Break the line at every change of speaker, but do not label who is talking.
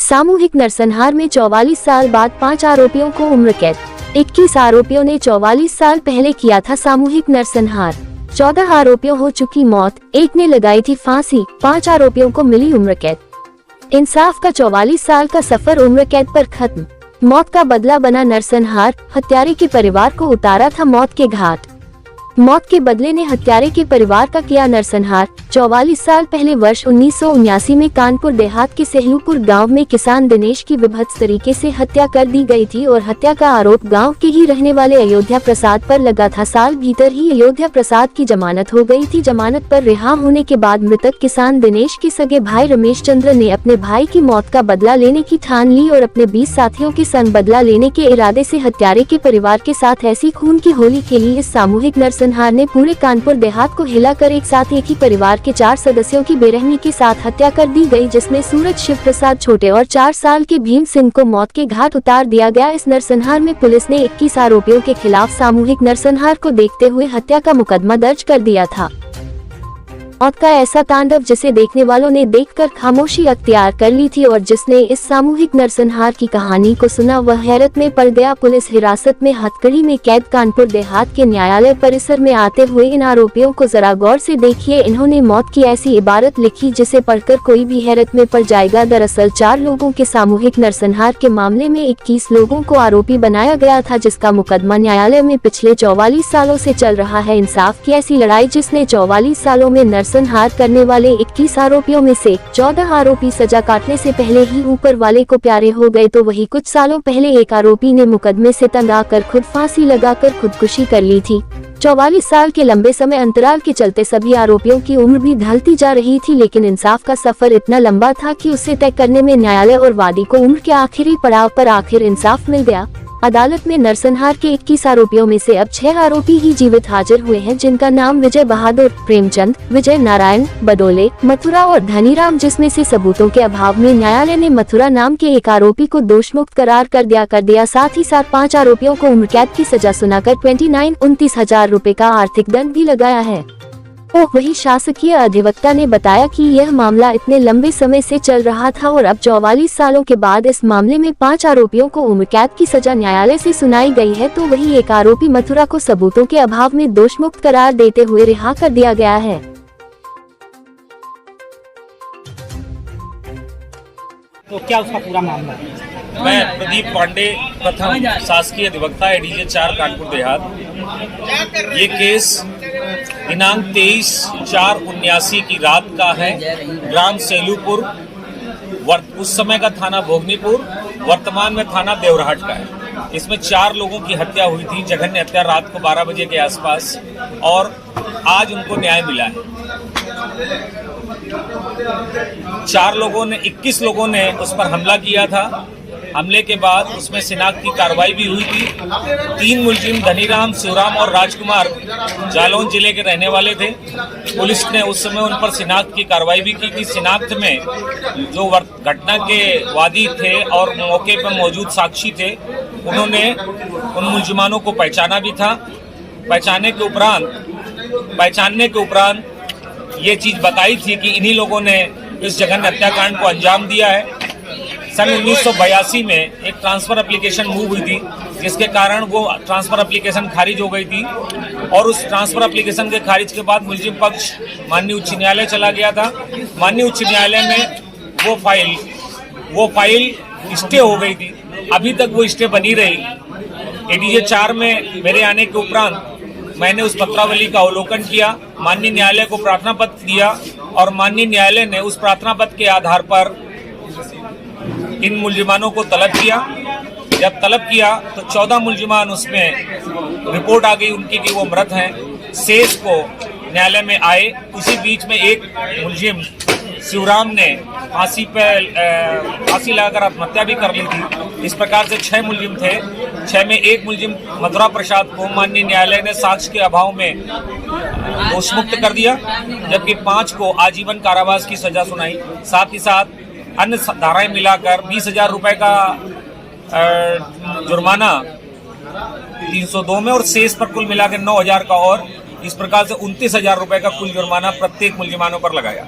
सामूहिक नरसंहार में 44 साल बाद 5 आरोपियों को उम्र कैद। 21 आरोपियों ने 44 साल पहले किया था सामूहिक नरसंहार। 14 आरोपियों हो चुकी मौत, एक ने लगाई थी फांसी, 5 आरोपियों को मिली उम्र कैद। इंसाफ का 44 साल का सफर उम्र कैद पर खत्म। मौत का बदला बना नरसंहार, हत्यारे के परिवार को उतारा था मौत के घाट। मौत के बदले ने हत्यारे के परिवार का किया नरसंहार। 44 साल पहले वर्ष 1979 में कानपुर देहात के सेहलूपुर गांव में किसान दिनेश की विभत्स तरीके से हत्या कर दी गई थी और हत्या का आरोप गांव के ही रहने वाले अयोध्या प्रसाद पर लगा था। साल भीतर ही अयोध्या प्रसाद की जमानत हो गई थी। जमानत पर रिहा होने के बाद मृतक किसान दिनेश के सगे भाई रमेश चंद्र ने अपने भाई की मौत का बदला लेने की ठान ली और अपने 20 साथियों के संग बदला लेने के इरादे से हत्यारे के परिवार के साथ ऐसी खून की होली खेली। इस सामूहिक नरसंहार ने पूरे कानपुर देहात को हिलाकर एक साथ एक ही परिवार के 4 सदस्यों की बेरहमी के साथ हत्या कर दी गई, जिसमें सूरज शिव प्रसाद छोटे और 4 साल के भीम सिंह को मौत के घाट उतार दिया गया। इस नरसंहार में पुलिस ने 21 आरोपियों के खिलाफ सामूहिक नरसंहार को देखते हुए हत्या का मुकदमा दर्ज कर दिया था। मौत का ऐसा तांडव जिसे देखने वालों ने देखकर खामोशी अख्तियार कर ली थी और जिसने इस सामूहिक नरसंहार की कहानी को सुना वह हैरत में पड़ गया। पुलिस हिरासत में हथकड़ी में कैद कानपुर देहात के न्यायालय परिसर में आते हुए इन आरोपियों को जरा गौर से देखिए। इन्होंने मौत की ऐसी इबारत लिखी जिसे पढ़कर कोई भी हैरत में पड़ जाएगा। दरअसल 4 लोगों के सामूहिक नरसंहार के मामले में 21 लोगों को आरोपी बनाया गया था, जिसका मुकदमा न्यायालय में पिछले 44 सालों से चल रहा है। इंसाफ की ऐसी लड़ाई जिसने 44 सालों में नरसंहार करने वाले 21 आरोपियों में से 14 आरोपी सजा काटने से पहले ही ऊपर वाले को प्यारे हो गए, तो वही कुछ सालों पहले एक आरोपी ने मुकदमे से तंग आकर खुद फांसी लगाकर खुदकुशी कर ली थी। 44 साल के लंबे समय अंतराल के चलते सभी आरोपियों की उम्र भी ढलती जा रही थी, लेकिन इंसाफ का सफर इतना लंबा था कि उसे तय करने में न्यायालय और वादी को उम्र के आखिरी पड़ाव पर आखिर इंसाफ मिल गया। अदालत में नरसंहार के 21 आरोपियों में से अब 6 आरोपी ही जीवित हाजिर हुए हैं, जिनका नाम विजय बहादुर, प्रेमचंद, विजय नारायण, बडोले, मथुरा और धनीराम, जिसमें से सबूतों के अभाव में न्यायालय ने मथुरा नाम के एक आरोपी को दोषमुक्त करार कर दिया। साथ ही साथ 5 आरोपियों को उम्र कैद की सजा सुनाकर 29,29,000 रुपए का आर्थिक दंड भी लगाया है। वही शासकीय अधिवक्ता ने बताया कि यह मामला इतने लंबे समय से चल रहा था और अब 44 सालों के बाद इस मामले में 5 आरोपियों को उम्र कैद की सजा न्यायालय से सुनाई गई है, तो वही एक आरोपी मथुरा को सबूतों के अभाव में दोषमुक्त करार देते हुए रिहा कर दिया गया है।
तो क्या उसका पूरा मामला है?
मैं प्रदीप पांडे, प्रथम शासकीय अधिवक्ता एडीजे 4 कानपुर देहात। ये केस दिनांक 23/4/79 की रात का है। ग्राम सेलूपुर, उस समय का थाना भोगनीपुर, वर्तमान में थाना देवराहट का है। इसमें 4 लोगों की हत्या हुई थी, जघन्य हत्या, रात को 12 बजे के आसपास, और आज उनको न्याय मिला है। 21 लोगों ने उस पर हमला किया था। हमले के बाद उसमें शिनाख्त की कार्रवाई भी हुई थी। 3 मुलजिम धनीराम, शिवराम और राजकुमार जालौन जिले के रहने वाले थे। पुलिस ने उस समय उन पर शिनाख्त की कार्रवाई भी की थी। शिनाख्त में जो घटना के वादी थे और मौके पर मौजूद साक्षी थे, उन्होंने उन मुलजिमानों को पहचाना भी था। पहचानने के उपरांत ये चीज बताई थी कि इन्हीं लोगों ने इस जघन्य हत्याकांड को अंजाम दिया है। सन 1982 में एक ट्रांसफर एप्लीकेशन मूव हुई थी, जिसके कारण वो ट्रांसफर एप्लीकेशन खारिज हो गई थी, और उस ट्रांसफर एप्लीकेशन के खारिज के बाद मुलजिम पक्ष माननीय उच्च न्यायालय चला गया था। माननीय उच्च न्यायालय में वो फाइल स्टे हो गई थी। अभी तक वो स्टे बनी रही। एडीजे 4 में मेरे आने के उपरांत मैंने उस पत्रावली का अवलोकन किया, माननीय न्यायालय को प्रार्थना पत्र दिया, और माननीय न्यायालय ने उस प्रार्थना पत्र के आधार पर इन मुलजिमानों को तलब किया। जब तलब किया तो 14 मुलजिमान, उसमें रिपोर्ट आ गई उनकी कि वो मृत हैं। शेष को न्यायालय में आए। उसी बीच में एक मुलजिम शिवराम ने फांसी लगाकर आत्महत्या भी कर ली थी। इस प्रकार से 6 मुलजिम थे। 6 में एक मुलजिम मथुरा प्रसाद को माननीय न्यायालय ने साक्ष्य के अभाव में दोषमुक्त कर दिया, जबकि 5 को आजीवन कारावास की सजा सुनाई। साथ ही साथ अन्य धाराएं मिलाकर 20,000 रुपए का जुर्माना 302 में, और शेष पर कुल मिलाकर 9,000 का, और इस प्रकार से 29,000 रुपए का कुल जुर्माना प्रत्येक मुलजिमानों पर लगाया।